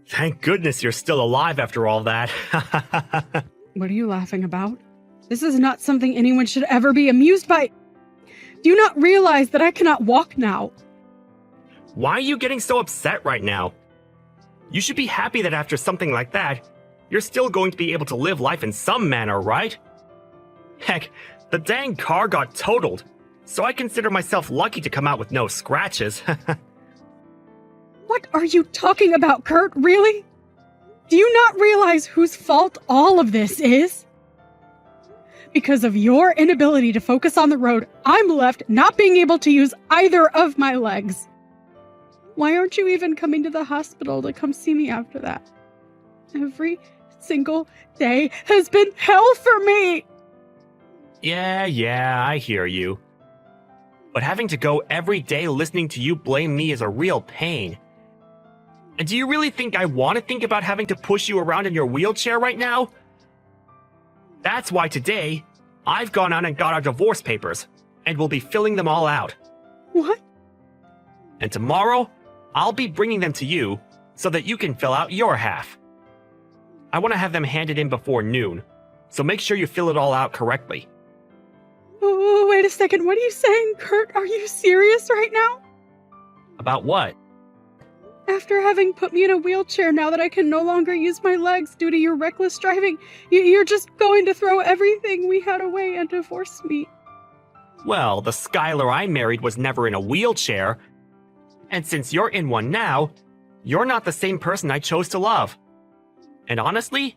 Thank goodness you're still alive after all that. What are you laughing about? This is not something anyone should ever be amused by. Do you not realize that I cannot walk now? Why are you getting so upset right now? You should be happy that after something like that, you're still going to be able to live life in some manner, right? Heck, the dang car got totaled, so I consider myself lucky to come out with no scratches. What are you talking about, Kurt? Really? Do you not realize whose fault all of this is? Because of your inability to focus on the road, I'm left not being able to use either of my legs. Why aren't you even coming to the hospital to come see me after that? Every single day has been hell for me! Yeah, I hear you. But having to go every day listening to you blame me is a real pain. And do you really think I want to think about having to push you around in your wheelchair right now? That's why today, I've gone out and got our divorce papers, and we'll be filling them all out. What? And tomorrow, I'll be bringing them to you so that you can fill out your half. I want to have them handed in before noon, so make sure you fill it all out correctly. Oh, wait a second. What are you saying, Kurt? Are you serious right now? About what? After having put me in a wheelchair now that I can no longer use my legs due to your reckless driving, you're just going to throw everything we had away and divorce me. Well, the Skylar I married was never in a wheelchair. And since you're in one now, you're not the same person I chose to love. And honestly,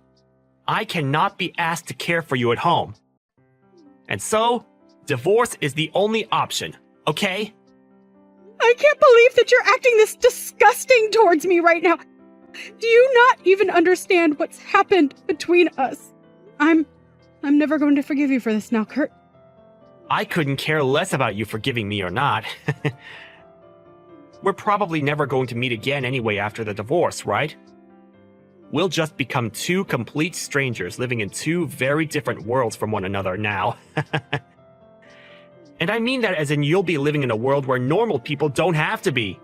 I cannot be asked to care for you at home. And so, divorce is the only option, okay? I can't believe that you're acting this disgusting towards me right now. Do you not even understand what's happened between us? I'm never going to forgive you for this now, Kurt. I couldn't care less about you forgiving me or not. We're probably never going to meet again anyway after the divorce, right? We'll just become two complete strangers living in two very different worlds from one another now. And I mean that as in you'll be living in a world where normal people don't have to be.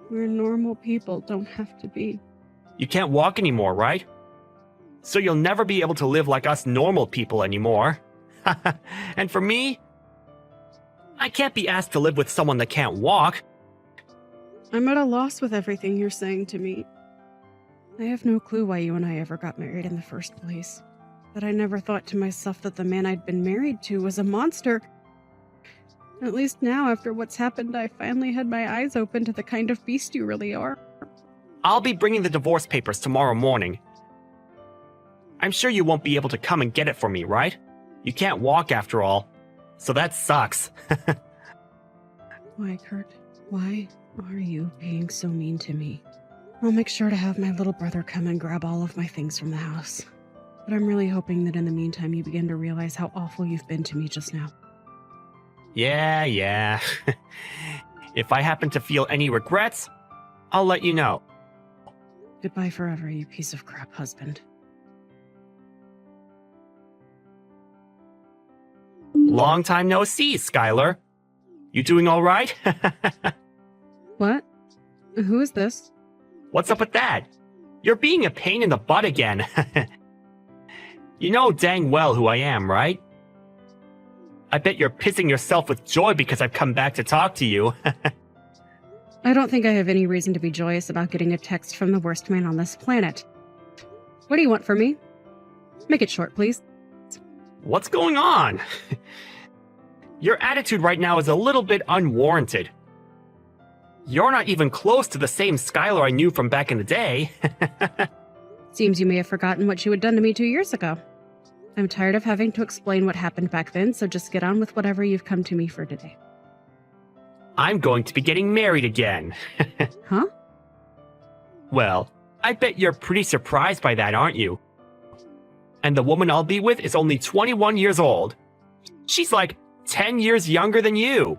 Where normal people don't have to be. You can't walk anymore, right? So you'll never be able to live like us normal people anymore. And for me, I can't be asked to live with someone that can't walk. I'm at a loss with everything you're saying to me. I have no clue why you and I ever got married in the first place. But I never thought to myself that the man I'd been married to was a monster. At least now, after what's happened, I finally had my eyes open to the kind of beast you really are. I'll be bringing the divorce papers tomorrow morning. I'm sure you won't be able to come and get it for me, right? You can't walk after all. So that sucks. Why, Kurt? Why are you being so mean to me? I'll make sure to have my little brother come and grab all of my things from the house. But I'm really hoping that in the meantime you begin to realize how awful you've been to me just now. Yeah. If I happen to feel any regrets, I'll let you know. Goodbye forever, you piece of crap husband. Long time no see, Skylar. You doing all right? What? Who is this? What's up with that? You're being a pain in the butt again. You know dang well who I am, right? I bet you're pissing yourself with joy because I've come back to talk to you. I don't think I have any reason to be joyous about getting a text from the worst man on this planet. What do you want from me? Make it short, please. What's going on? Your attitude right now is a little bit unwarranted. You're not even close to the same Skylar I knew from back in the day. Seems you may have forgotten what you had done to me 2 years ago. I'm tired of having to explain what happened back then, so just get on with whatever you've come to me for today. I'm going to be getting married again. Huh? Well, I bet you're pretty surprised by that, aren't you? And the woman I'll be with is only 21 years old. She's like 10 years younger than you.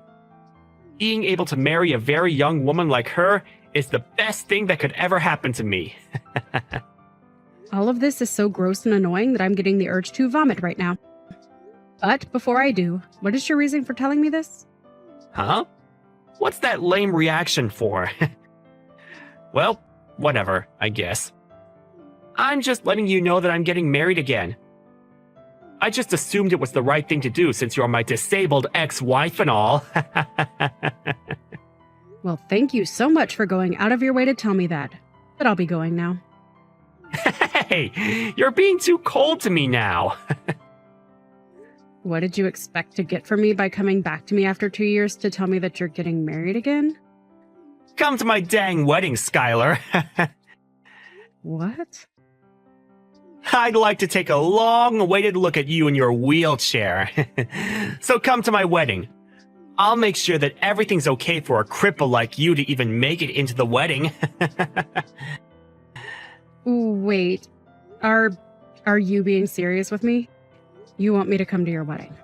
Being able to marry a very young woman like her is the best thing that could ever happen to me. All of this is so gross and annoying that I'm getting the urge to vomit right now. But before I do, what is your reason for telling me this? Huh? What's that lame reaction for? Well, whatever, I guess. I'm just letting you know that I'm getting married again. I just assumed it was the right thing to do since you're my disabled ex-wife and all. Well, thank you so much for going out of your way to tell me that. But I'll be going now. Hey, you're being too cold to me now. What did you expect to get from me by coming back to me after 2 years to tell me that you're getting married again? Come to my dang wedding, Skylar. What? I'd like to take a long-awaited look at you in your wheelchair. So come to my wedding. I'll make sure that everything's okay for a cripple like you to even make it into the wedding. Wait, are you being serious with me? You want me to come to your wedding?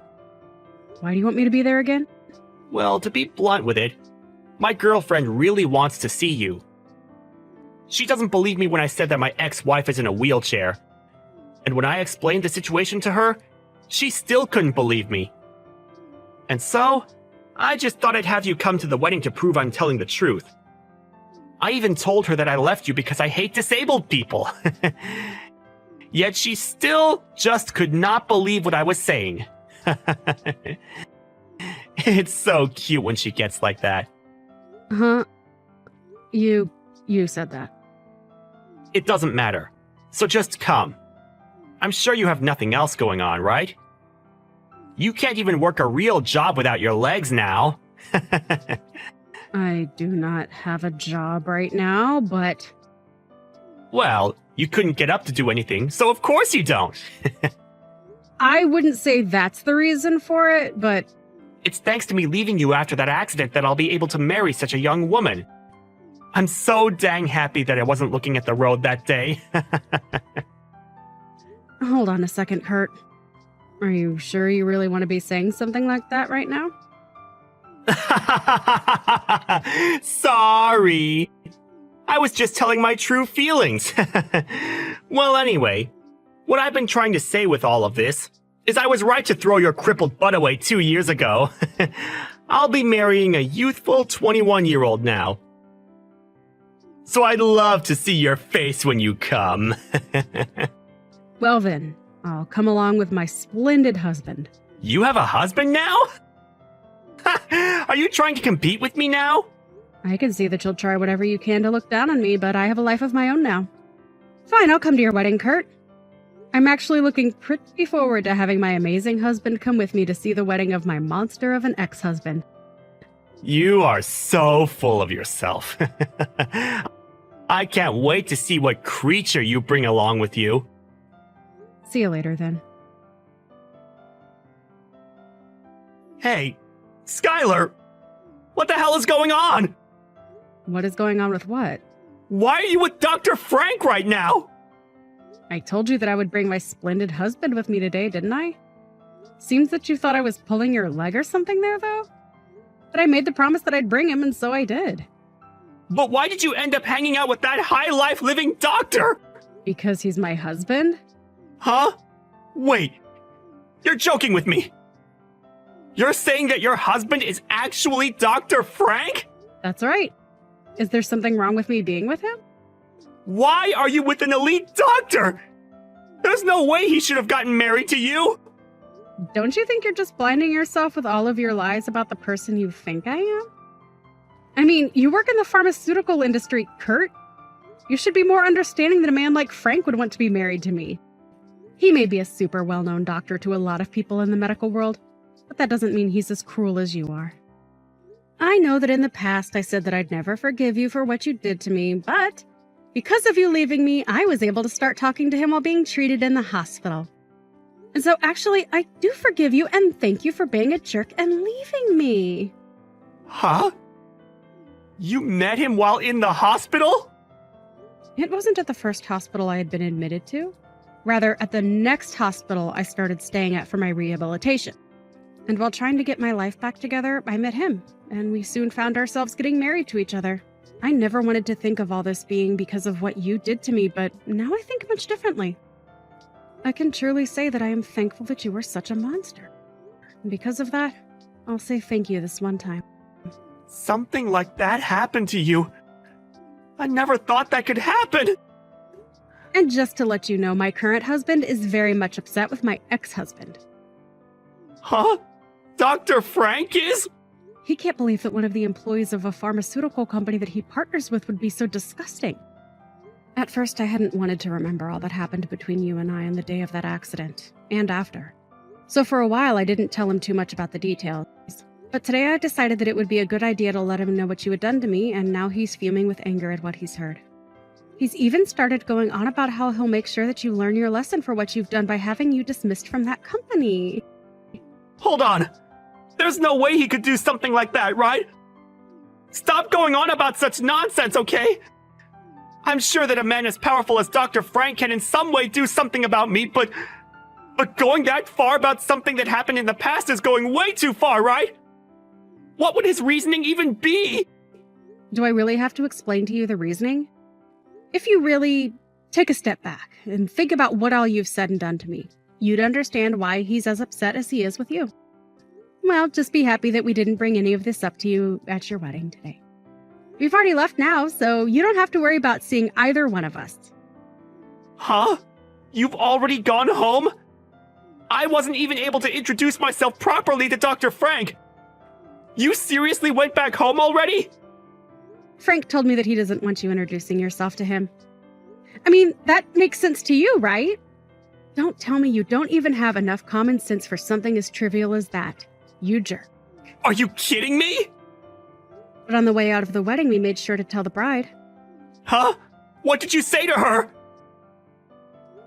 Why do you want me to be there again? Well, to be blunt with it, my girlfriend really wants to see you. She doesn't believe me when I said that my ex-wife is in a wheelchair. And when I explained the situation to her, she still couldn't believe me. And so, I just thought I'd have you come to the wedding to prove I'm telling the truth. I even told her that I left you because I hate disabled people. Yet she still just could not believe what I was saying. It's so cute when she gets like that. Huh? You said that. It doesn't matter. So just come. I'm sure you have nothing else going on, right? You can't even work a real job without your legs now. I do not have a job right now, but... Well, you couldn't get up to do anything, so of course you don't. I wouldn't say that's the reason for it, but... It's thanks to me leaving you after that accident that I'll be able to marry such a young woman. I'm so dang happy that I wasn't looking at the road that day. Hold on a second, Kurt. Are you sure you really want to be saying something like that right now? Sorry. I was just telling my true feelings. Well, anyway, what I've been trying to say with all of this is I was right to throw your crippled butt away 2 years ago. I'll be marrying a youthful 21-year-old now. So I'd love to see your face when you come. Well then, I'll come along with my splendid husband. You have a husband now? Are you trying to compete with me now? I can see that you'll try whatever you can to look down on me, but I have a life of my own now. Fine, I'll come to your wedding, Kurt. I'm actually looking pretty forward to having my amazing husband come with me to see the wedding of my monster of an ex-husband. You are so full of yourself. I can't wait to see what creature you bring along with you. See you later, then. Hey, Skylar! What the hell is going on? What is going on with what? Why are you with Dr. Frank right now? I told you that I would bring my splendid husband with me today, didn't I? Seems that you thought I was pulling your leg or something there, though. But I made the promise that I'd bring him, and so I did. But why did you end up hanging out with that high-life living doctor? Because he's my husband? Huh? Wait. You're joking with me. You're saying that your husband is actually Dr. Frank? That's right. Is there something wrong with me being with him? Why are you with an elite doctor? There's no way he should have gotten married to you. Don't you think you're just blinding yourself with all of your lies about the person you think I am? I mean, you work in the pharmaceutical industry, Kurt. You should be more understanding that a man like Frank would want to be married to me. He may be a super well-known doctor to a lot of people in the medical world, but that doesn't mean he's as cruel as you are. I know that in the past I said that I'd never forgive you for what you did to me, but because of you leaving me, I was able to start talking to him while being treated in the hospital. And so actually, I do forgive you and thank you for being a jerk and leaving me. Huh? You met him while in the hospital? It wasn't at the first hospital I had been admitted to. Rather, at the next hospital I started staying at for my rehabilitation. And while trying to get my life back together, I met him, and we soon found ourselves getting married to each other. I never wanted to think of all this being because of what you did to me, but now I think much differently. I can truly say that I am thankful that you were such a monster. And because of that, I'll say thank you this one time. Something like that happened to you. I never thought that could happen. And just to let you know, my current husband is very much upset with my ex-husband. Huh? Dr. Frank is? He can't believe that one of the employees of a pharmaceutical company that he partners with would be so disgusting. At first, I hadn't wanted to remember all that happened between you and I on the day of that accident, and after. So for a while, I didn't tell him too much about the details. But today I decided that it would be a good idea to let him know what you had done to me, and now he's fuming with anger at what he's heard. He's even started going on about how he'll make sure that you learn your lesson for what you've done by having you dismissed from that company. Hold on. There's no way he could do something like that, right? Stop going on about such nonsense, okay? I'm sure that a man as powerful as Dr. Frank can in some way do something about me, but going that far about something that happened in the past is going way too far, right? What would his reasoning even be? Do I really have to explain to you the reasoning? If you really take a step back and think about what all you've said and done to me, you'd understand why he's as upset as he is with you. Well, just be happy that we didn't bring any of this up to you at your wedding today. We've already left now, so you don't have to worry about seeing either one of us. Huh? You've already gone home? I wasn't even able to introduce myself properly to Dr. Frank. You seriously went back home already? Frank told me that he doesn't want you introducing yourself to him. I mean, that makes sense to you, right? Don't tell me you don't even have enough common sense for something as trivial as that. You jerk. Are you kidding me? But on the way out of the wedding, we made sure to tell the bride. Huh? What did you say to her?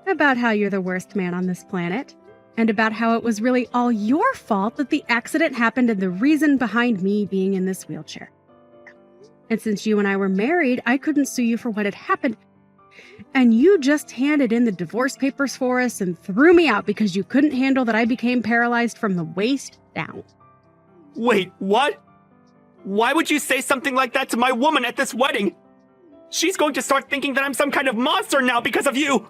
About how you're the worst man on this planet. And about how it was really all your fault that the accident happened and the reason behind me being in this wheelchair. And since you and I were married, I couldn't sue you for what had happened. And you just handed in the divorce papers for us and threw me out because you couldn't handle that I became paralyzed from the waist down. Wait, what? Why would you say something like that to my woman at this wedding? She's going to start thinking that I'm some kind of monster now because of you.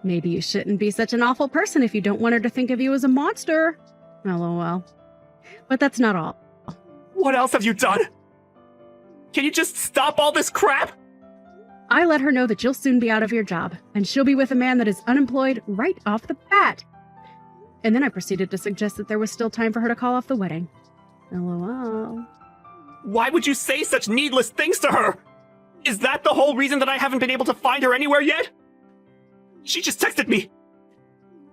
Maybe you shouldn't be such an awful person if you don't want her to think of you as a monster. LOL. But that's not all. What else have you done? Can you just stop all this crap? I let her know that you'll soon be out of your job, and she'll be with a man that is unemployed right off the bat. And then I proceeded to suggest that there was still time for her to call off the wedding. LOL. Why would you say such needless things to her? Is that the whole reason that I haven't been able to find her anywhere yet? She just texted me.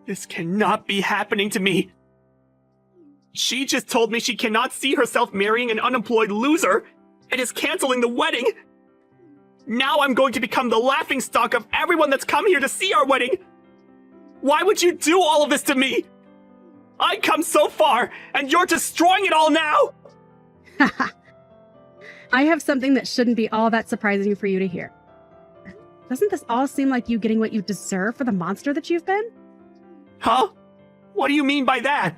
This cannot be happening to me. She just told me she cannot see herself marrying an unemployed loser and is canceling the wedding. Now I'm going to become the laughingstock of everyone that's come here to see our wedding. Why would you do all of this to me? I come so far, and you're destroying it all now! I have something that shouldn't be all that surprising for you to hear. Doesn't this all seem like you getting what you deserve for the monster that you've been? Huh? What do you mean by that?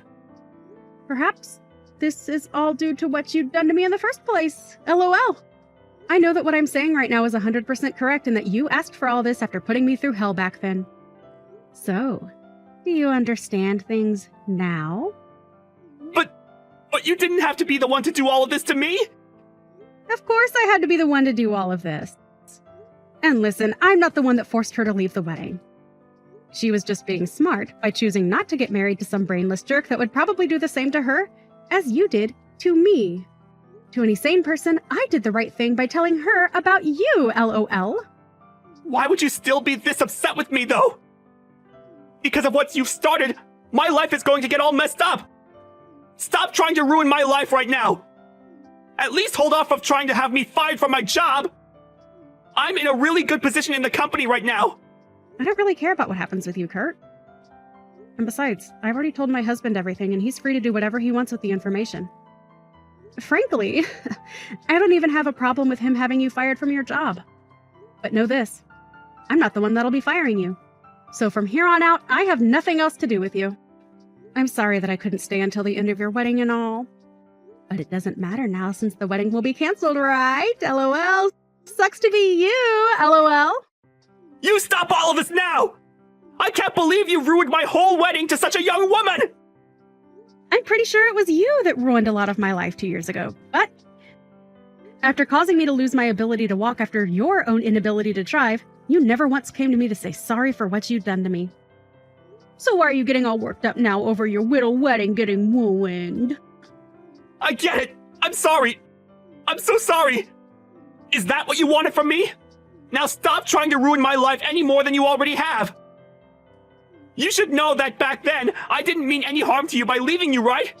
Perhaps this is all due to what you'd done to me in the first place. LOL. I know that what I'm saying right now is 100% correct and that you asked for all this after putting me through hell back then. So, do you understand things now? But you didn't have to be the one to do all of this to me? Of course I had to be the one to do all of this. And listen, I'm not the one that forced her to leave the wedding. She was just being smart by choosing not to get married to some brainless jerk that would probably do the same to her as you did to me. To any sane person, I did the right thing by telling her about you, LOL. Why would you still be this upset with me, though? Because of what you've started, my life is going to get all messed up. Stop trying to ruin my life right now. At least hold off of trying to have me fired from my job. I'm in a really good position in the company right now. I don't really care about what happens with you, Kurt. And besides, I've already told my husband everything and he's free to do whatever he wants with the information. Frankly, I don't even have a problem with him having you fired from your job. But know this, I'm not the one that'll be firing you. So from here on out, I have nothing else to do with you. I'm sorry that I couldn't stay until the end of your wedding and all. But it doesn't matter now since the wedding will be canceled, right? LOL. Sucks to be you, LOL. You stop all of this now! I can't believe you ruined my whole wedding to such a young woman! I'm pretty sure it was you that ruined a lot of my life 2 years ago, but After causing me to lose my ability to walk after your own inability to drive, you never once came to me to say sorry for what you'd done to me. So why are you getting all worked up now over your widow wedding getting ruined? I get it! I'm sorry! I'm so sorry! Is that what you wanted from me? Now stop trying to ruin my life any more than you already have! You should know that back then, I didn't mean any harm to you by leaving you, right?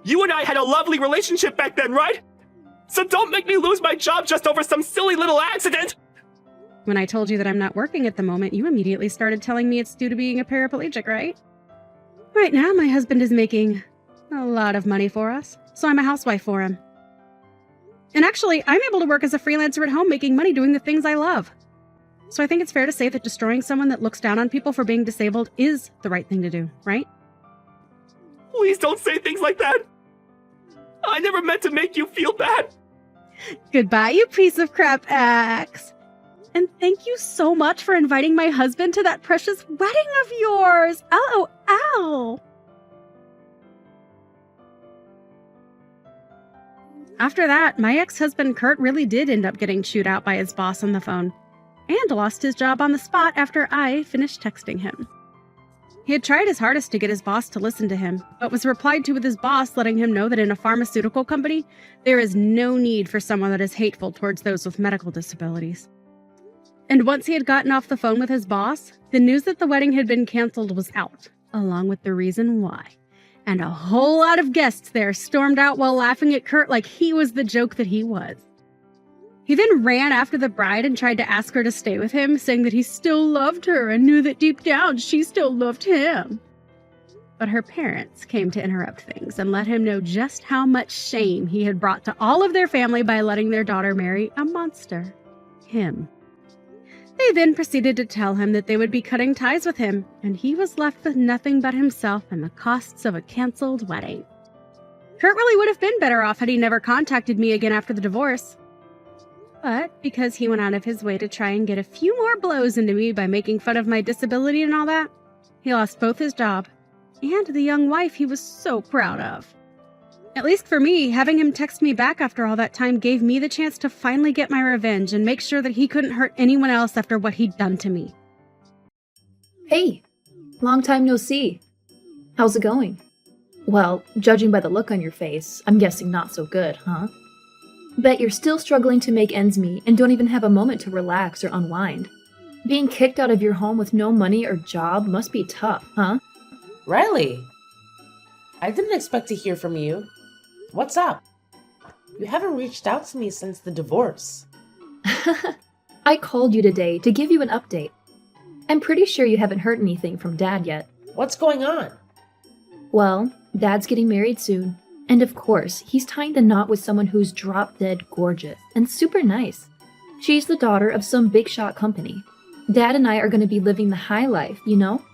You and I had a lovely relationship back then, right? So don't make me lose my job just over some silly little accident! When I told you that I'm not working at the moment, you immediately started telling me it's due to being a paraplegic, right? Right now, my husband is making a lot of money for us, so I'm a housewife for him. And actually, I'm able to work as a freelancer at home making money doing the things I love. So I think it's fair to say that destroying someone that looks down on people for being disabled is the right thing to do, right? Please don't say things like that! I never meant to make you feel bad! Goodbye, you piece of crap axe! And thank you so much for inviting my husband to that precious wedding of yours! LOL! After that, my ex-husband Kurt really did end up getting chewed out by his boss on the phone, and lost his job on the spot after I finished texting him. He had tried his hardest to get his boss to listen to him, but was replied to with his boss letting him know that in a pharmaceutical company, there is no need for someone that is hateful towards those with medical disabilities. And once he had gotten off the phone with his boss, the news that the wedding had been canceled was out, along with the reason why. And a whole lot of guests there stormed out while laughing at Kurt like he was the joke that he was. He then ran after the bride and tried to ask her to stay with him, saying that he still loved her and knew that deep down she still loved him. But her parents came to interrupt things and let him know just how much shame he had brought to all of their family by letting their daughter marry a monster. Him. They then proceeded to tell him that they would be cutting ties with him, and he was left with nothing but himself and the costs of a canceled wedding. Kurt really would have been better off had he never contacted me again after the divorce. But because he went out of his way to try and get a few more blows into me by making fun of my disability and all that, he lost both his job and the young wife he was so proud of. At least for me, having him text me back after all that time gave me the chance to finally get my revenge and make sure that he couldn't hurt anyone else after what he'd done to me. Hey, long time no see. How's it going? Well, judging by the look on your face, I'm guessing not so good, huh? Bet you're still struggling to make ends meet and don't even have a moment to relax or unwind. Being kicked out of your home with no money or job must be tough, huh? Riley! I didn't expect to hear from you. What's up? You haven't reached out to me since the divorce. I called you today to give you an update. I'm pretty sure you haven't heard anything from Dad yet. What's going on? Well, Dad's getting married soon. And of course, he's tying the knot with someone who's drop-dead gorgeous and super nice. She's the daughter of some big shot company. Dad and I are going to be living the high life, you know?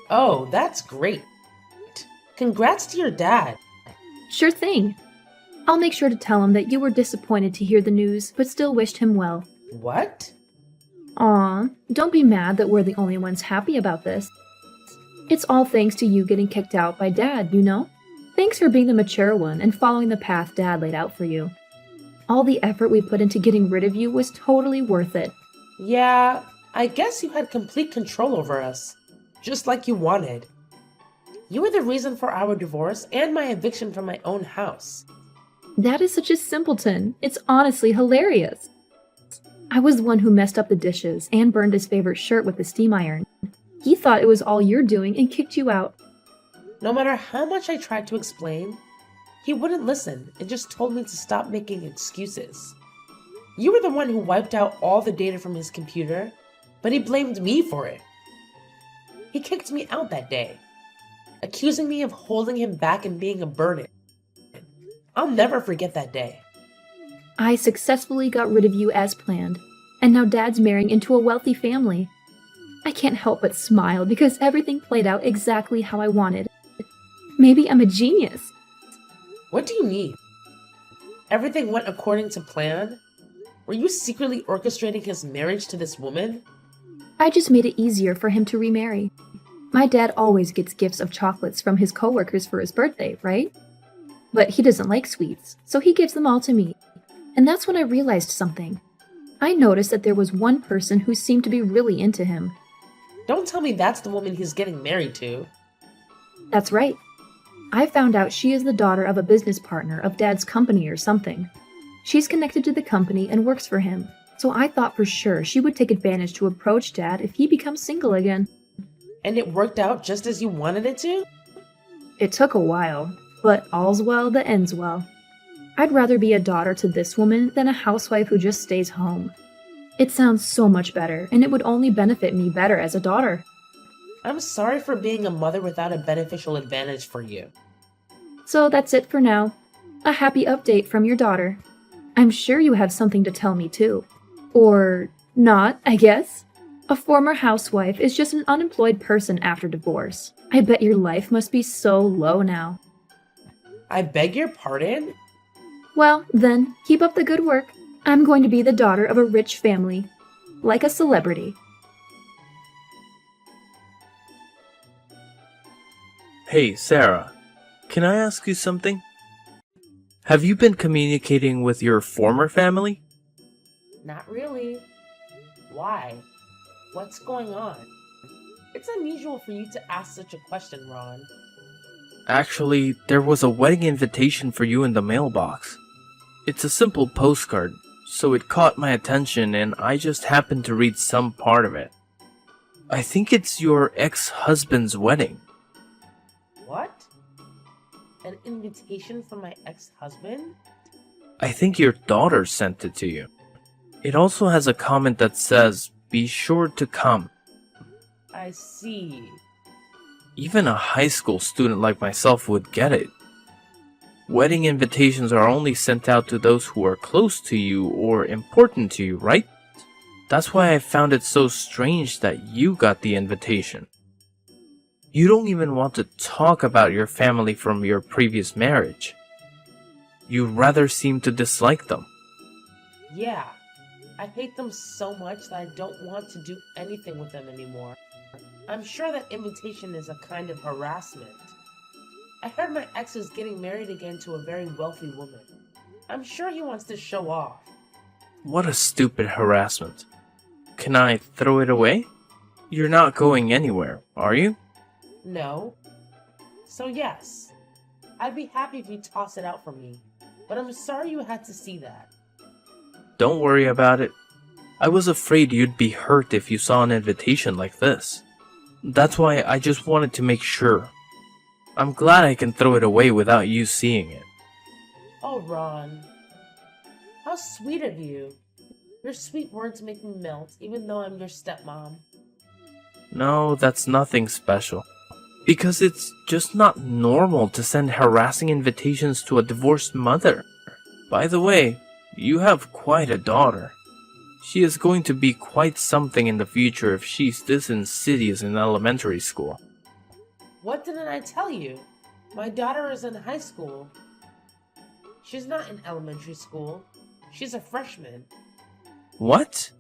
Oh, that's great. Congrats to your dad. Sure thing. I'll make sure to tell him that you were disappointed to hear the news, but still wished him well. What? Aw, don't be mad that we're the only ones happy about this. It's all thanks to you getting kicked out by Dad, you know? Thanks for being the mature one and following the path Dad laid out for you. All the effort we put into getting rid of you was totally worth it. Yeah, I guess you had complete control over us. Just like you wanted. You were the reason for our divorce and my eviction from my own house. That is such a simpleton. It's honestly hilarious. I was the one who messed up the dishes and burned his favorite shirt with the steam iron. He thought it was all you're doing and kicked you out. No matter how much I tried to explain, he wouldn't listen and just told me to stop making excuses. You were the one who wiped out all the data from his computer, but he blamed me for it. He kicked me out that day, accusing me of holding him back and being a burden. I'll never forget that day. I successfully got rid of you as planned, and now Dad's marrying into a wealthy family. I can't help but smile because everything played out exactly how I wanted. Maybe I'm a genius. What do you mean? Everything went according to plan? Were you secretly orchestrating his marriage to this woman? I just made it easier for him to remarry. My dad always gets gifts of chocolates from his coworkers for his birthday, right? But he doesn't like sweets, so he gives them all to me. And that's when I realized something. I noticed that there was one person who seemed to be really into him. Don't tell me that's the woman he's getting married to. That's right. I found out she is the daughter of a business partner of Dad's company or something. She's connected to the company and works for him, so I thought for sure she would take advantage to approach Dad if he becomes single again. And it worked out just as you wanted it to? It took a while, but all's well that ends well. I'd rather be a daughter to this woman than a housewife who just stays home. It sounds so much better, and it would only benefit me better as a daughter. I'm sorry for being a mother without a beneficial advantage for you. So that's it for now. A happy update from your daughter. I'm sure you have something to tell me too. Or not, I guess. A former housewife is just an unemployed person after divorce. I bet your life must be so low now. I beg your pardon? Well, then, keep up the good work. I'm going to be the daughter of a rich family. Like a celebrity. Hey, Sarah. Can I ask you something? Have you been communicating with your former family? Not really. Why? What's going on? It's unusual for you to ask such a question, Ron. Actually, there was a wedding invitation for you in the mailbox. It's a simple postcard, so it caught my attention and I just happened to read some part of it. I think it's your ex-husband's wedding. What? An invitation from my ex-husband? I think your daughter sent it to you. It also has a comment that says, "Be sure to come." I see. Even a high school student like myself would get it. Wedding invitations are only sent out to those who are close to you or important to you, right? That's why I found it so strange that you got the invitation. You don't even want to talk about your family from your previous marriage. You rather seem to dislike them. Yeah. I hate them so much that I don't want to do anything with them anymore. I'm sure that invitation is a kind of harassment. I heard my ex is getting married again to a very wealthy woman. I'm sure he wants to show off. What a stupid harassment. Can I throw it away? You're not going anywhere, are you? No. So yes, I'd be happy if you toss it out for me, but I'm sorry you had to see that. Don't worry about it. I was afraid you'd be hurt if you saw an invitation like this. That's why I just wanted to make sure. I'm glad I can throw it away without you seeing it. Oh, Ron. How sweet of you. Your sweet words make me melt, even though I'm your stepmom. No, that's nothing special. Because it's just not normal to send harassing invitations to a divorced mother. By the way, you have quite a daughter. She is going to be quite something in the future if she's this insidious in elementary school. What didn't I tell you? My daughter is in high school. She's not in elementary school. She's a freshman. What?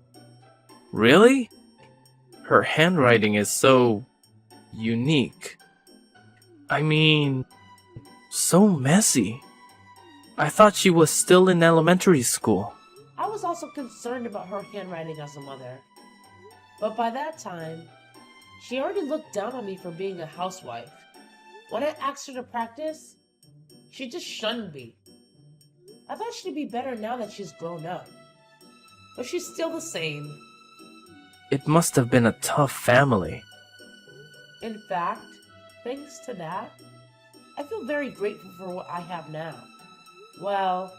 Really? Her handwriting is so unique. I mean, so messy. I thought she was still in elementary school. I was also concerned about her handwriting as a mother. But by that time, she already looked down on me for being a housewife. When I asked her to practice, she just shunned me. I thought she'd be better now that she's grown up. But she's still the same. It must have been a tough family. In fact, thanks to that, I feel very grateful for what I have now. Well,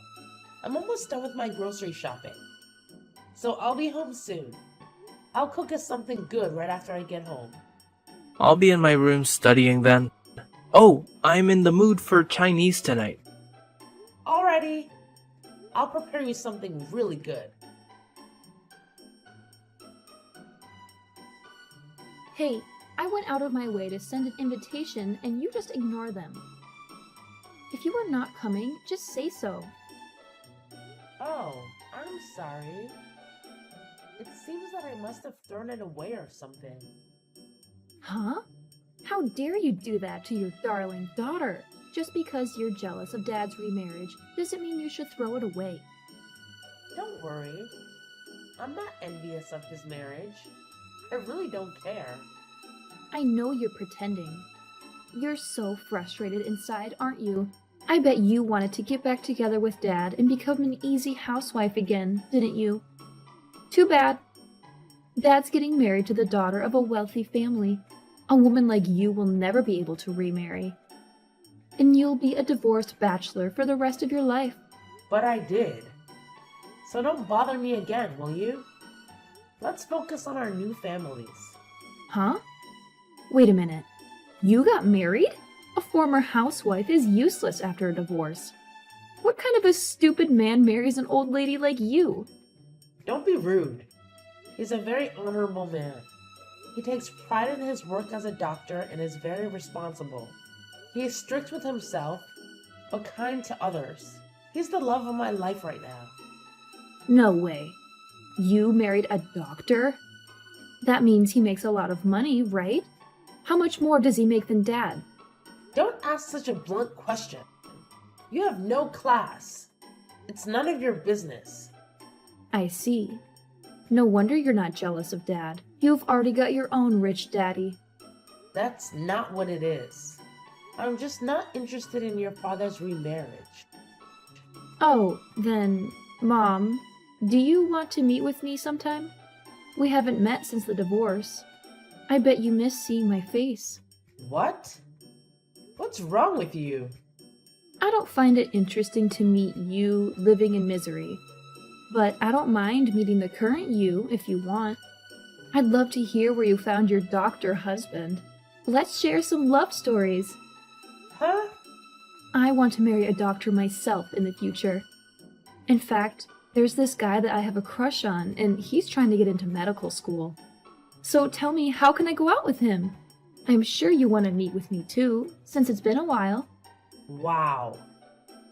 I'm almost done with my grocery shopping, so I'll be home soon. I'll cook us something good right after I get home. I'll be in my room studying then. Oh, I'm in the mood for Chinese tonight. Alrighty, I'll prepare you something really good. Hey, I went out of my way to send an invitation and you just ignore them. If you are not coming, just say so. Oh, I'm sorry. It seems that I must have thrown it away or something. Huh? How dare you do that to your darling daughter? Just because you're jealous of Dad's remarriage doesn't mean you should throw it away. Don't worry. I'm not envious of his marriage. I really don't care. I know you're pretending. You're so frustrated inside, aren't you? I bet you wanted to get back together with Dad and become an easy housewife again, didn't you? Too bad. Dad's getting married to the daughter of a wealthy family. A woman like you will never be able to remarry. And you'll be a divorced bachelor for the rest of your life. But I did. So don't bother me again, will you? Let's focus on our new families. Huh? Wait a minute. You got married? A former housewife is useless after a divorce. What kind of a stupid man marries an old lady like you? Don't be rude. He's a very honorable man. He takes pride in his work as a doctor and is very responsible. He is strict with himself, but kind to others. He's the love of my life right now. No way. You married a doctor? That means he makes a lot of money, right? How much more does he make than Dad? Don't ask such a blunt question. You have no class. It's none of your business. I see. No wonder you're not jealous of Dad. You've already got your own rich daddy. That's not what it is. I'm just not interested in your father's remarriage. Oh, then, Mom, do you want to meet with me sometime? We haven't met since the divorce. I bet you miss seeing my face. What? What's wrong with you? I don't find it interesting to meet you living in misery, but I don't mind meeting the current you if you want. I'd love to hear where you found your doctor husband. Let's share some love stories. Huh? I want to marry a doctor myself in the future. In fact, there's this guy that I have a crush on, and he's trying to get into medical school. So tell me, how can I go out with him? I'm sure you want to meet with me too, since it's been a while. Wow.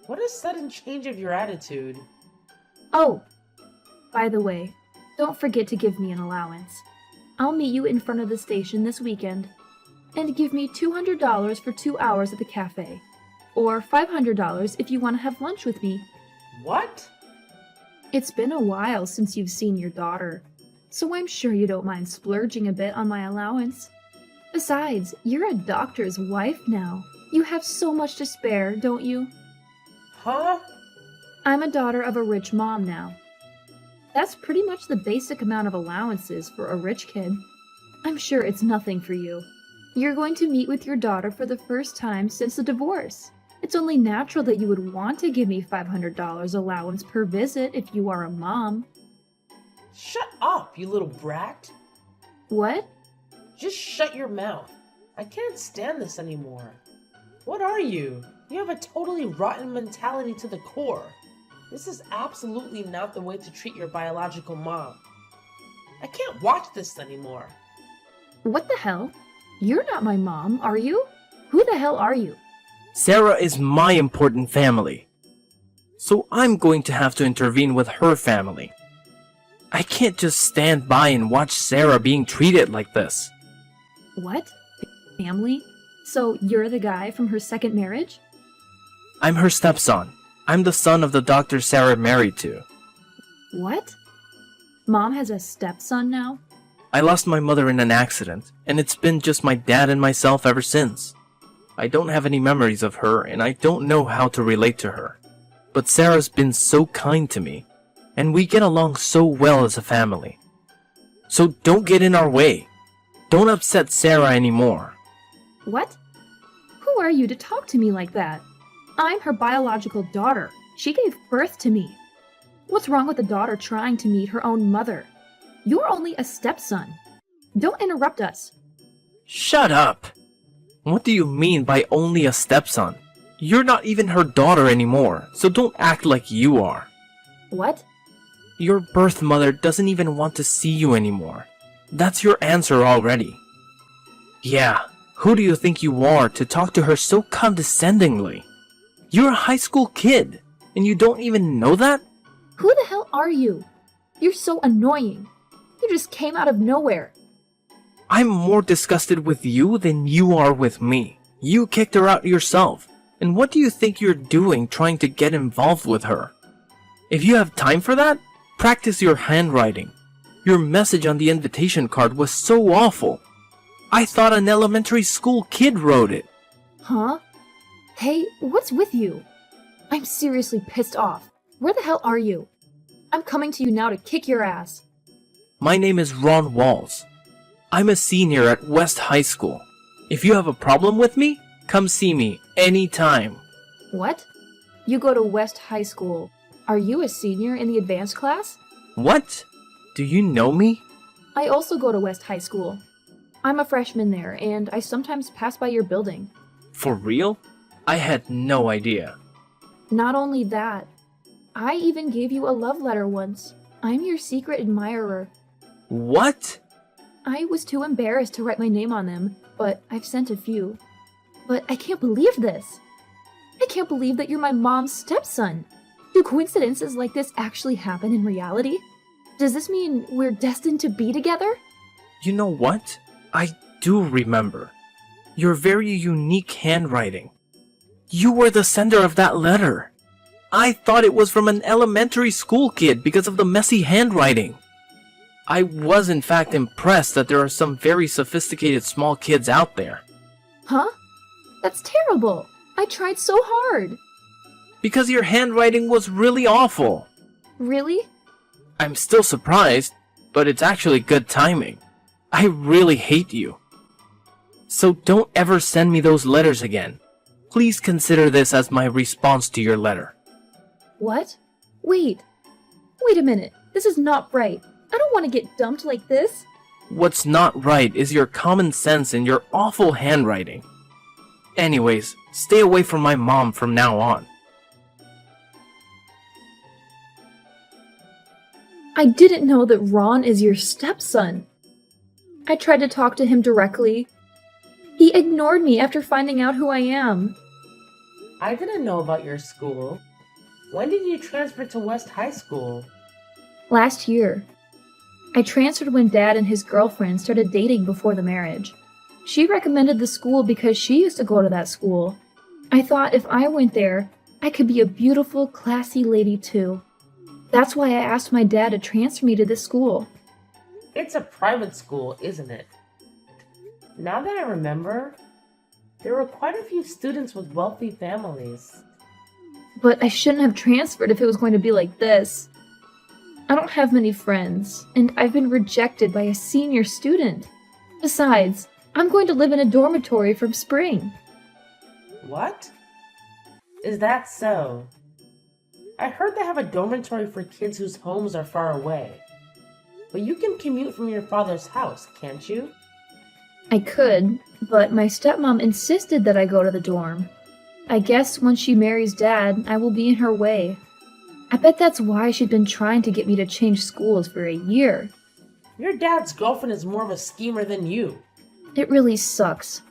What a sudden change of your attitude. Oh, by the way, don't forget to give me an allowance. I'll meet you in front of the station this weekend. And give me $200 for 2 hours at the cafe. Or $500 if you want to have lunch with me. What? It's been a while since you've seen your daughter, so I'm sure you don't mind splurging a bit on my allowance. Besides, you're a doctor's wife now. You have so much to spare, don't you? Huh? I'm a daughter of a rich mom now. That's pretty much the basic amount of allowances for a rich kid. I'm sure it's nothing for you. You're going to meet with your daughter for the first time since the divorce. It's only natural that you would want to give me $500 allowance per visit if you are a mom. Shut up, you little brat. What? Just shut your mouth. I can't stand this anymore. What are you? You have a totally rotten mentality to the core. This is absolutely not the way to treat your biological mom. I can't watch this anymore. What the hell? You're not my mom, are you? Who the hell are you? Sarah is my important family. So I'm going to have to intervene with her family. I can't just stand by and watch Sarah being treated like this. What? Family? So you're the guy from her second marriage? I'm her stepson. I'm the son of the doctor Sarah married to. What? Mom has a stepson now? I lost my mother in an accident, and it's been just my dad and myself ever since. I don't have any memories of her, and I don't know how to relate to her. But Sarah's been so kind to me, and we get along so well as a family. So don't get in our way. Don't upset Sarah anymore. What? Who are you to talk to me like that? I'm her biological daughter. She gave birth to me. What's wrong with a daughter trying to meet her own mother? You're only a stepson. Don't interrupt us. Shut up! What do you mean by only a stepson? You're not even her daughter anymore, so don't act like you are. What? Your birth mother doesn't even want to see you anymore. That's your answer already. Yeah, who do you think you are to talk to her so condescendingly? You're a high school kid, and you don't even know that? Who the hell are you? You're so annoying. You just came out of nowhere. I'm more disgusted with you than you are with me. You kicked her out yourself. And what do you think you're doing trying to get involved with her? If you have time for that, Practice your handwriting. Your message on the invitation card was so awful. I thought an elementary school kid wrote it. Huh? Hey, what's with you? I'm seriously pissed off. Where the hell are you? I'm coming to you now to kick your ass. My name is Ron Walls. I'm a senior at West High School. If you have a problem with me, come see me anytime. What? You go to West High School. Are you a senior in the advanced class? What? Do you know me? I also go to West High School. I'm a freshman there, and I sometimes pass by your building. For real? I had no idea. Not only that, I even gave you a love letter once. I'm your secret admirer. What? I was too embarrassed to write my name on them, but I've sent a few. But I can't believe this. I can't believe that you're my mom's stepson. Do coincidences like this actually happen in reality? Does this mean we're destined to be together? You know what? I do remember. Your very unique handwriting. You were the sender of that letter. I thought it was from an elementary school kid because of the messy handwriting. I was in fact impressed that there are some very sophisticated small kids out there. Huh? That's terrible. I tried so hard. Because your handwriting was really awful. Really? I'm still surprised, but it's actually good timing. I really hate you. So don't ever send me those letters again. Please consider this as my response to your letter. What? Wait a minute. This is not right. I don't want to get dumped like this. What's not right is your common sense and your awful handwriting. Anyways, stay away from my mom from now on. I didn't know that Ron is your stepson. I tried to talk to him directly. He ignored me after finding out who I am. I didn't know about your school. When did you transfer to West High School? Last year. I transferred when Dad and his girlfriend started dating before the marriage. She recommended the school because she used to go to that school. I thought if I went there, I could be a beautiful, classy lady too. That's why I asked my dad to transfer me to this school. It's a private school, isn't it? Now that I remember, there were quite a few students with wealthy families. But I shouldn't have transferred if it was going to be like this. I don't have many friends, and I've been rejected by a senior student. Besides, I'm going to live in a dormitory from spring. What? Is that so? I heard they have a dormitory for kids whose homes are far away. But you can commute from your father's house, can't you? I could, but my stepmom insisted that I go to the dorm. I guess when she marries Dad, I will be in her way. I bet that's why she'd been trying to get me to change schools for a year. Your dad's girlfriend is more of a schemer than you. It really sucks.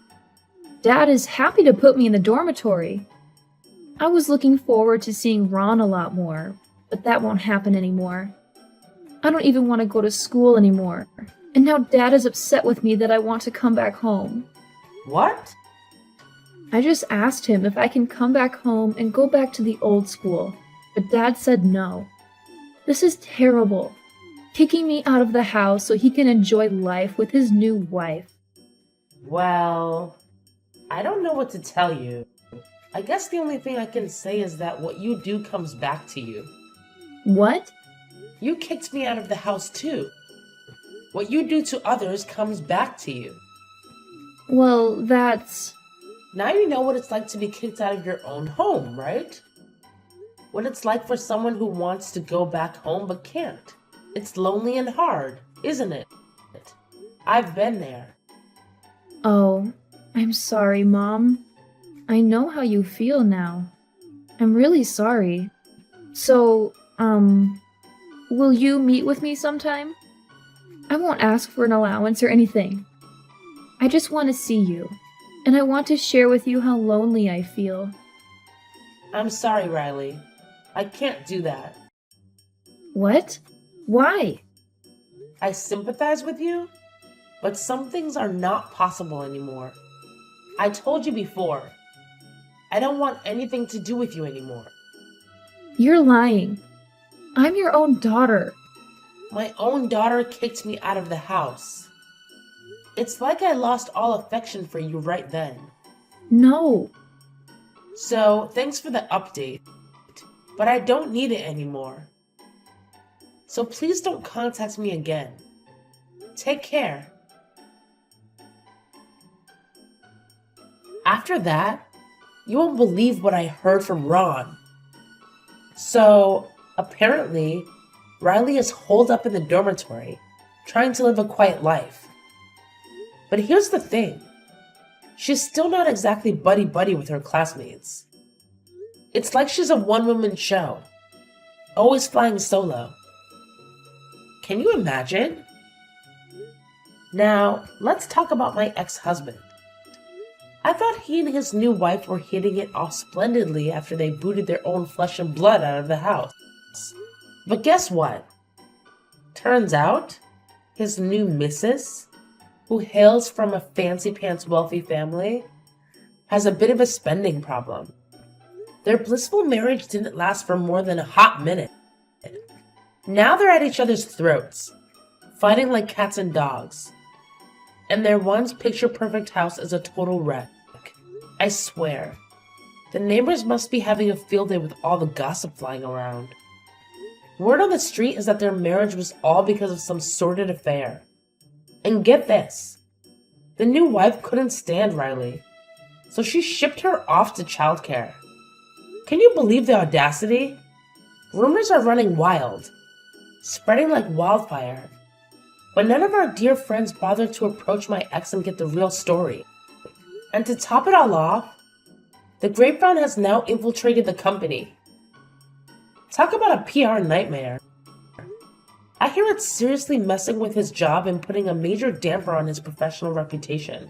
Dad is happy to put me in the dormitory. I was looking forward to seeing Ron a lot more, but that won't happen anymore. I don't even want to go to school anymore, and now Dad is upset with me that I want to come back home. What? I just asked him if I can come back home and go back to the old school, but Dad said no. This is terrible. Kicking me out of the house so he can enjoy life with his new wife. Well, I don't know what to tell you. I guess the only thing I can say is that what you do comes back to you. What? You kicked me out of the house too. What you do to others comes back to you. Well, that's... Now you know what it's like to be kicked out of your own home, right? What it's like for someone who wants to go back home but can't. It's lonely and hard, isn't it? I've been there. Oh, I'm sorry, Mom. I know how you feel now. I'm really sorry. So, will you meet with me sometime? I won't ask for an allowance or anything. I just want to see you, and I want to share with you how lonely I feel. I'm sorry, Riley. I can't do that. What? Why? I sympathize with you, but some things are not possible anymore. I told you before. I don't want anything to do with you anymore. You're lying. I'm your own daughter. My own daughter kicked me out of the house. It's like I lost all affection for you right then. No. So, thanks for the update, but I don't need it anymore. So please don't contact me again. Take care. After that, you won't believe what I heard from Ron. So, apparently, Riley is holed up in the dormitory, trying to live a quiet life. But here's the thing. She's still not exactly buddy-buddy with her classmates. It's like she's a one-woman show, always flying solo. Can you imagine? Now, let's talk about my ex-husband. I thought he and his new wife were hitting it off splendidly after they booted their own flesh and blood out of the house. But guess what? Turns out, his new missus, who hails from a fancy-pants wealthy family, has a bit of a spending problem. Their blissful marriage didn't last for more than a hot minute. Now they're at each other's throats, fighting like cats and dogs. And their once picture-perfect house is a total wreck. I swear, the neighbors must be having a field day with all the gossip flying around. Word on the street is that their marriage was all because of some sordid affair. And get this, the new wife couldn't stand Riley, so she shipped her off to childcare. Can you believe the audacity? Rumors are running wild, spreading like wildfire. But none of our dear friends bothered to approach my ex and get the real story. And to top it all off, the grapevine has now infiltrated the company. Talk about a PR nightmare. I hear it's seriously messing with his job and putting a major damper on his professional reputation.